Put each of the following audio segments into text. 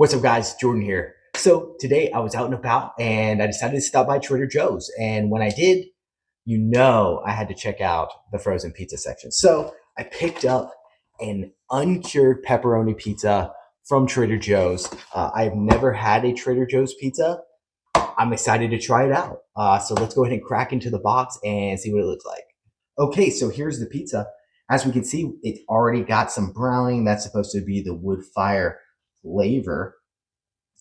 What's up, guys? Jordan here. So today I was out and about and I decided to stop by Trader Joe's. And when I did, I had to check out the frozen pizza section. So I picked up an uncured pepperoni pizza from Trader Joe's. I've never had a Trader Joe's pizza. I'm excited to try it out. So let's go ahead and crack into the box and see what it looks like. Okay, so here's the pizza. As we can see, it already got some browning. That's supposed to be the wood fire flavor.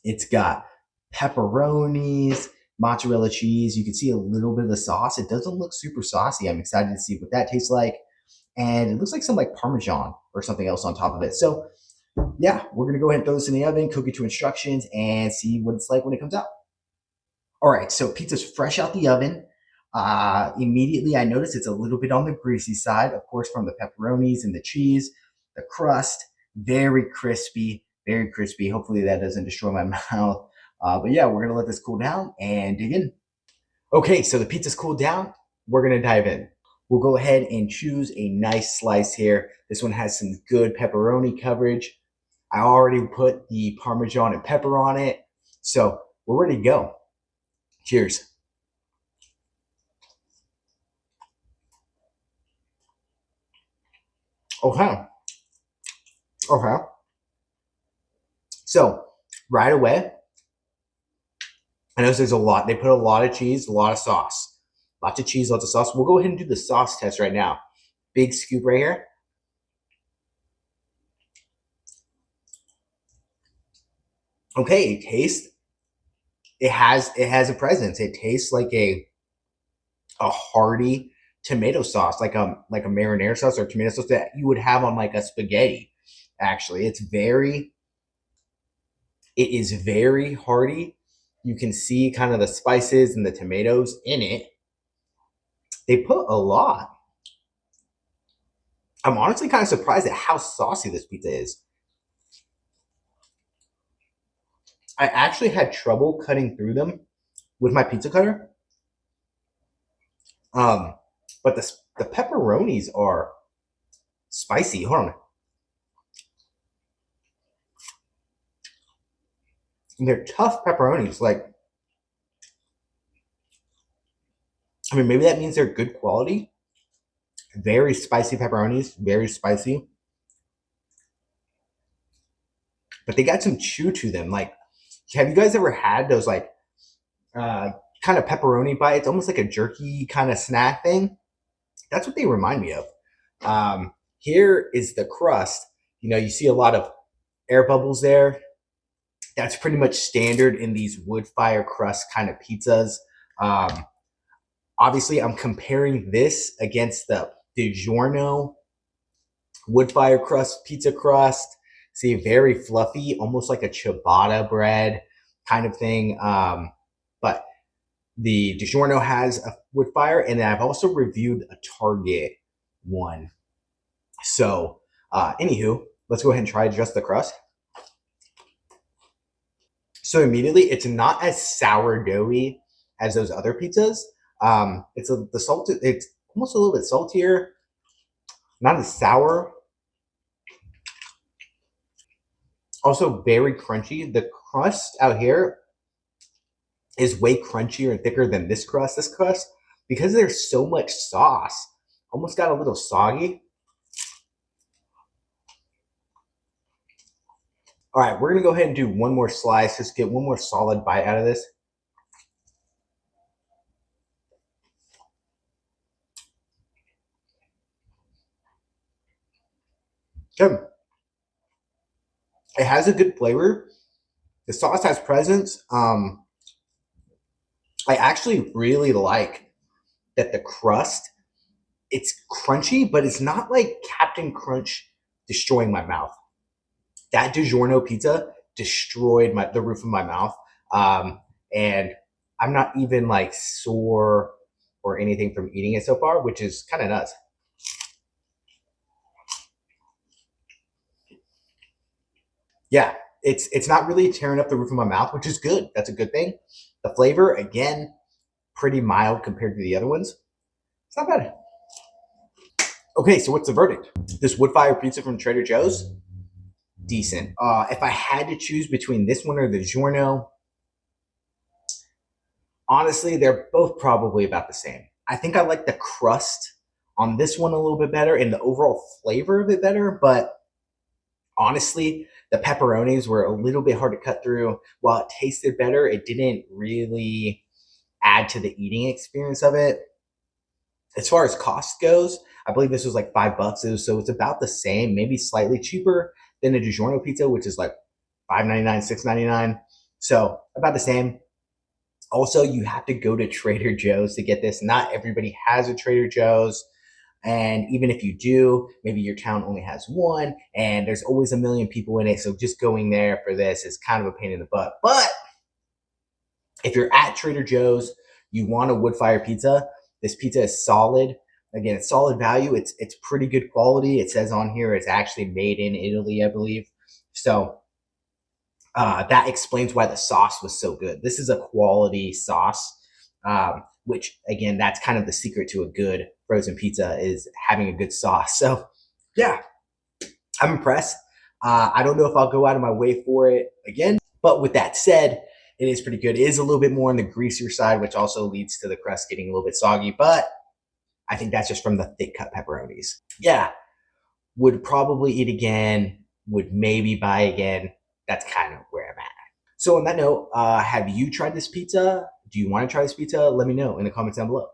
It's got pepperonis, mozzarella cheese. You can see a little bit of the sauce. It doesn't look super saucy. I'm excited to see what that tastes like. And it looks like some like Parmesan or something else on top of it. So yeah, we're gonna go ahead and throw this in the oven, cook it to instructions, and see what it's like when it comes out. All right, so pizza's fresh out the oven. Immediately I noticed it's a little bit on the greasy side, of course, from the pepperonis and the cheese. The crust, very crispy, very crispy. Hopefully that doesn't destroy my mouth. But yeah, we're gonna let this cool down and dig in. Okay, so the pizza's cooled down. We're gonna dive in. We'll go ahead and choose a nice slice here. This one has some good pepperoni coverage. I already put the Parmesan and pepper on it. So we're ready to go. Cheers. Okay. Okay. So right away, I notice there's a lot. They put a lot of cheese, a lot of sauce. Lots of cheese, lots of sauce. We'll go ahead and do the sauce test right now. Big scoop right here. Okay, it tastes. It has a presence. It tastes like a hearty tomato sauce, like a marinara sauce or tomato sauce that you would have on like a spaghetti. Actually, it is very hearty. You can see kind of the spices and the tomatoes in it. They put a lot. I'm honestly kind of surprised at how saucy this pizza is. I actually had trouble cutting through them with my pizza cutter. Um, but the pepperonis are spicy. Hold on. And they're tough pepperonis. Like, I mean, maybe that means they're good quality. Very spicy pepperonis, very spicy. But they got some chew to them. Like, have you guys ever had those like uh, kind of pepperoni bites, almost like a jerky kind of snack thing? That's what they remind me of. Here is the crust. You see a lot of air bubbles there. That's pretty much standard in these wood fire crust kind of pizzas. Um, Obviously, I'm comparing this against the DiGiorno wood fire crust pizza crust. See, very fluffy, almost like a ciabatta bread kind of thing. But the DiGiorno has a wood fire, and I've also reviewed a Target one. So, anywho, let's go ahead and try just the crust. So immediately, it's not as sourdoughy as those other pizzas. The salt. It's almost a little bit saltier, not as sour. Also very crunchy. The crust out here is way crunchier and thicker than this crust. This crust, because there's so much sauce, almost got a little soggy. All right, we're gonna go ahead and do one more slice. Just get one more solid bite out of this. Good. It has a good flavor. The sauce has presence. I actually really like that the crust, it's crunchy, but it's not like Captain Crunch destroying my mouth. That DiGiorno pizza destroyed the roof of my mouth. And I'm not even like sore or anything from eating it so far, which is kind of nuts. Yeah, it's not really tearing up the roof of my mouth, which is good. That's a good thing. The flavor, again, pretty mild compared to the other ones. It's not bad. Okay, so what's the verdict? This wood fire pizza from Trader Joe's, decent. If I had to choose between this one or the Giorno, honestly, they're both probably about the same. I think I like the crust on this one a little bit better and the overall flavor of it better, but honestly, the pepperonis were a little bit hard to cut through. While it tasted better, it didn't really add to the eating experience of it. As far as cost goes, I believe this was like $5. So it's about the same, maybe slightly cheaper than a DiGiorno pizza, which is like $5.99, $6.99. So about the same. Also, you have to go to Trader Joe's to get this. Not everybody has a Trader Joe's. And even if you do, maybe your town only has one and there's always a million people in it. So just going there for this is kind of a pain in the butt. But if you're at Trader Joe's, you want a wood fire pizza, this pizza is solid. Again, it's solid value. It's pretty good quality. It says on here it's actually made in Italy, I believe. So that explains why the sauce was so good. This is a quality sauce, which again, that's kind of the secret to a good frozen pizza is having a good sauce. So yeah, I'm impressed. I don't know if I'll go out of my way for it again, but with that said, it is pretty good. It is a little bit more on the greasier side, which also leads to the crust getting a little bit soggy, but I think that's just from the thick cut pepperonis. Yeah, would probably eat again, would maybe buy again. That's kind of where I'm at. So on that note, have you tried this pizza? Do you want to try this pizza? Let me know in the comments down below.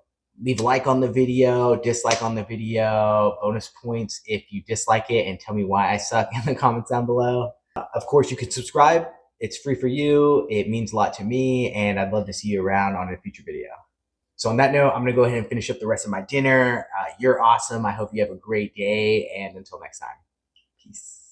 Leave a like on the video, dislike on the video, bonus points if you dislike it, and tell me why I suck in the comments down below. Of course, you can subscribe. It's free for you. It means a lot to me, and I'd love to see you around on a future video. So on that note, I'm going to go ahead and finish up the rest of my dinner. You're awesome. I hope you have a great day, and until next time, peace.